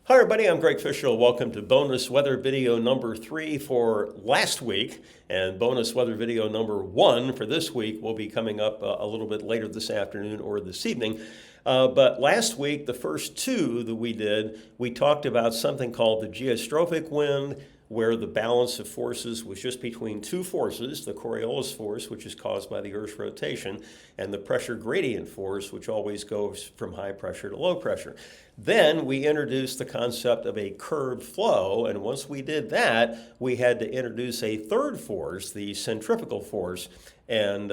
Hi everybody, I'm Greg Fishel. Welcome to bonus weather video number 3 for last week, and bonus weather video number 1 for this week will be coming up a little bit later this afternoon or this evening. But last week, the first two that we did, we talked about something called the geostrophic wind, where the balance of forces was just between two forces, the Coriolis force, which is caused by the Earth's rotation, and the pressure gradient force, which always goes from high pressure to low pressure. Then we introduced the concept of a curved flow, and once we did that, we had to introduce a third force, the centrifugal force, and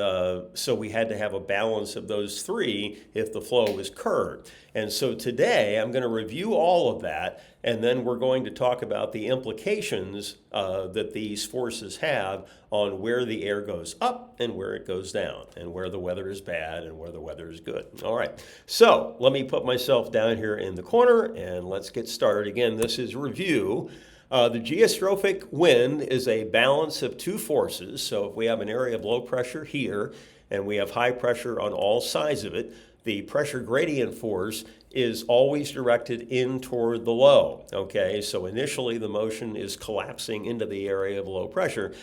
so we had to have a balance of those three if the flow was curved. And so today I'm going to review all of that, and then we're going to talk about the implications that these forces have on where the air goes up and where it goes down, and where the weather is bad and where the weather is good. All right, so let me put myself down here in the corner and let's get started. Again, this is review. The geostrophic wind is a balance of two forces. So if we have an area of low pressure here and we have high pressure on all sides of it, the pressure gradient force is always directed in toward the low. Okay, so initially the motion is collapsing into the area of low pressure.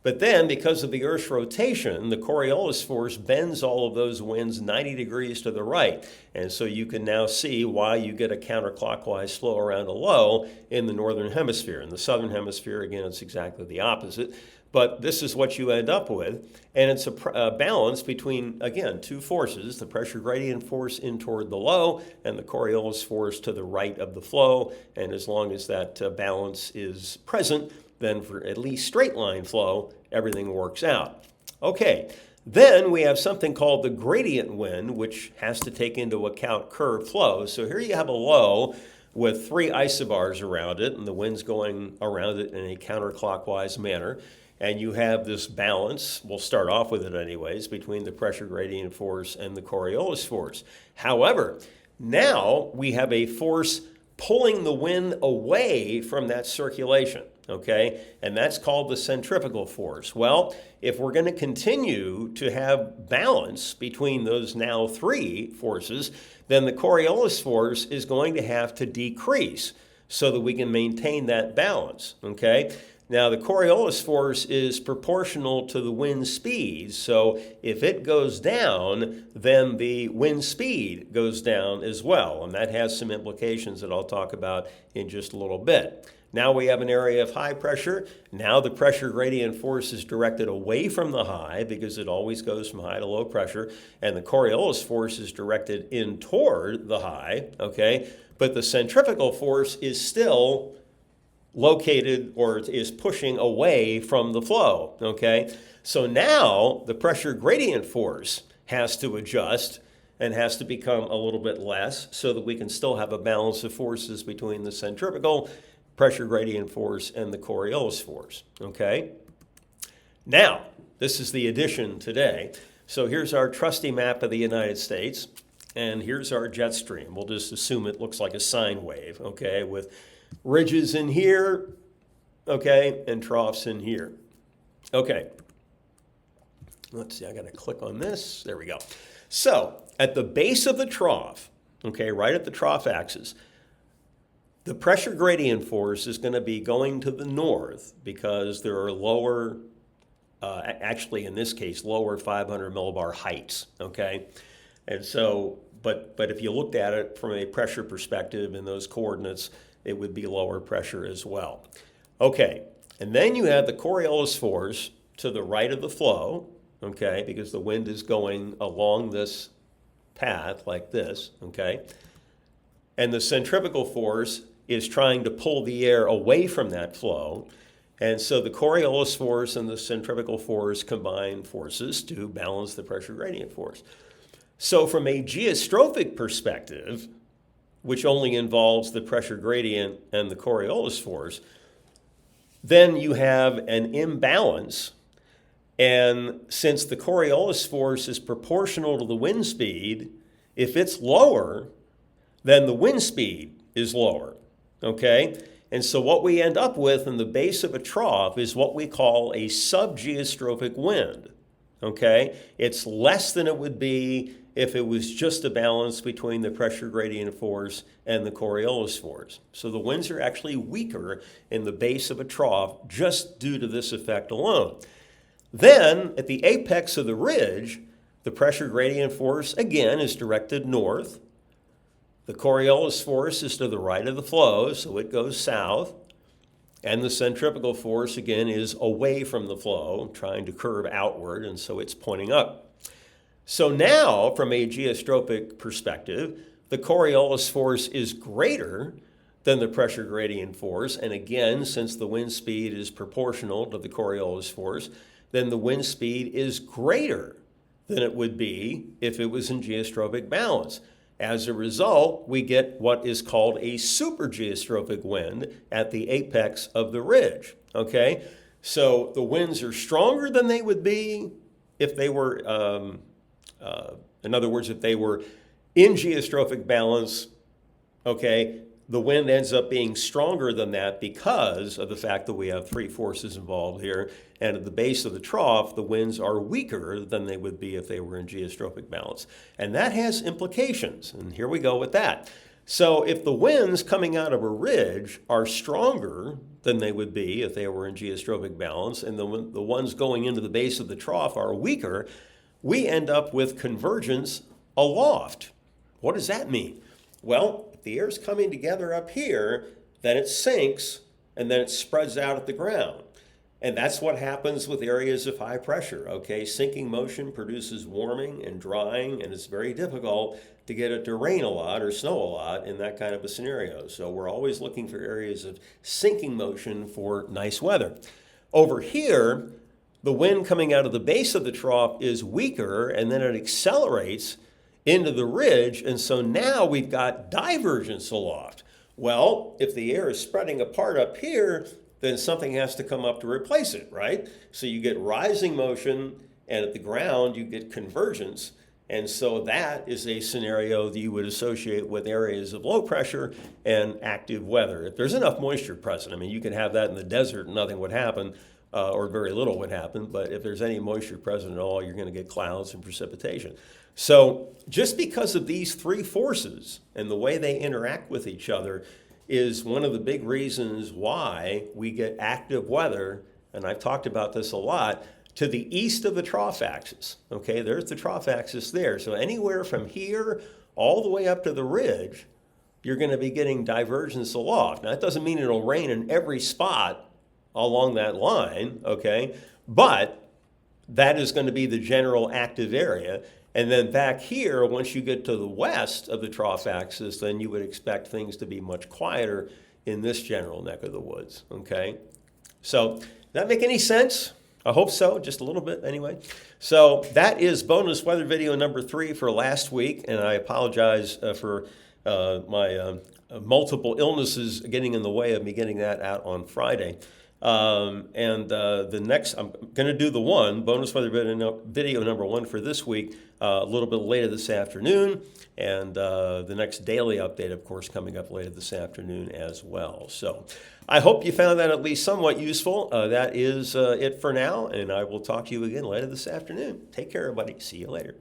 But then, because of the Earth's rotation, the Coriolis force bends all of those winds 90 degrees to the right. And so you can now see why you get a counterclockwise flow around a low in the northern hemisphere. In the southern hemisphere, again, it's exactly the opposite. But this is what you end up with. And it's a balance between, again, two forces, the pressure gradient force in toward the low and the Coriolis force to the right of the flow. And as long as that balance is present, then for at least straight line flow, everything works out. Okay, then we have something called the gradient wind, which has to take into account curved flow. So here you have a low with three isobars around it, and the wind's going around it in a counterclockwise manner. And you have this balance, we'll start off with it anyways, between the pressure gradient force and the Coriolis force. However, now we have a force pulling the wind away from that circulation. Okay, and that's called the centrifugal force. Well, if we're going to continue to have balance between those now three forces, then the Coriolis force is going to have to decrease so that we can maintain that balance. Okay, now the Coriolis force is proportional to the wind speed, so if it goes down, then the wind speed goes down as well, and that has some implications that I'll talk about in just a little bit. Now we have an area of high pressure. Now the pressure gradient force is directed away from the high because it always goes from high to low pressure. And the Coriolis force is directed in toward the high, okay? But the centrifugal force is still located or is pushing away from the flow, okay? So now the pressure gradient force has to adjust and has to become a little bit less so that we can still have a balance of forces between the centrifugal pressure gradient force and the Coriolis force, okay? Now, this is the addition today. So here's our trusty map of the United States, and here's our jet stream. We'll just assume it looks like a sine wave, okay, with ridges in here, okay, and troughs in here. Okay, let's see, I gotta click on this. There we go. So, at the base of the trough, okay, right at the trough axis, the pressure gradient force is going to be going to the north because there are lower, actually in this case, lower 500 millibar heights, okay? And so, but if you looked at it from a pressure perspective in those coordinates, it would be lower pressure as well. Okay, and then you have the Coriolis force to the right of the flow, okay, because the wind is going along this path like this, okay? And the centrifugal force is trying to pull the air away from that flow. And so the Coriolis force and the centrifugal force combine forces to balance the pressure gradient force. So from a geostrophic perspective, which only involves the pressure gradient and the Coriolis force, then you have an imbalance. And since the Coriolis force is proportional to the wind speed, if it's lower, then the wind speed is lower. Okay, and so what we end up with in the base of a trough is what we call a subgeostrophic wind. Okay, it's less than it would be if it was just a balance between the pressure gradient force and the Coriolis force. So the winds are actually weaker in the base of a trough just due to this effect alone. Then, at the apex of the ridge, the pressure gradient force, again, is directed north. The Coriolis force is to the right of the flow, so it goes south. And the centripetal force, again, is away from the flow, trying to curve outward, and so it's pointing up. So now, from a geostropic perspective, the Coriolis force is greater than the pressure gradient force. And again, since the wind speed is proportional to the Coriolis force, then the wind speed is greater than it would be if it was in geostropic balance. As a result, we get what is called a supergeostropic wind at the apex of the ridge, okay? So the winds are stronger than they would be if they were, in other words, if they were in geostrophic balance, okay? The wind ends up being stronger than that because of the fact that we have three forces involved here. And at the base of the trough, the winds are weaker than they would be if they were in geostropic balance. And that has implications. And here we go with that. So if the winds coming out of a ridge are stronger than they would be if they were in geostropic balance, and the ones going into the base of the trough are weaker, we end up with convergence aloft. What does that mean? Well, if the air's coming together up here, then it sinks, and then it spreads out at the ground. And that's what happens with areas of high pressure, okay? Sinking motion produces warming and drying, and it's very difficult to get it to rain a lot or snow a lot in that kind of a scenario. So we're always looking for areas of sinking motion for nice weather. Over here, the wind coming out of the base of the trough is weaker, and then it accelerates into the ridge, and so now we've got divergence aloft. Well, if the air is spreading apart up here, then something has to come up to replace it, right? So you get rising motion, and at the ground you get convergence, and so that is a scenario that you would associate with areas of low pressure and active weather. If there's enough moisture present, I mean, you could have that in the desert and nothing would happen, or very little would happen, but if there's any moisture present at all, you're going to get clouds and precipitation. So just because of these three forces and the way they interact with each other is one of the big reasons why we get active weather, and I've talked about this a lot, to the east of the trough axis. Okay, there's the trough axis there. So anywhere from here all the way up to the ridge, you're going to be getting divergence aloft. Now, that doesn't mean it'll rain in every spot along that line, okay? But that is going to be the general active area. And then back here, once you get to the west of the trough axis, then you would expect things to be much quieter in this general neck of the woods, okay? So, does that make any sense? I hope so, just a little bit anyway. So that is bonus weather video number 3 for last week, and I apologize for my multiple illnesses getting in the way of me getting that out on Friday. The next, I'm going to do the bonus weather video number 1 for this week a little bit later this afternoon, and the next daily update, of course, coming up later this afternoon as well. So I hope you found that at least somewhat useful. That is it for now, and I will talk to you again later this afternoon. Take care, everybody. See you later.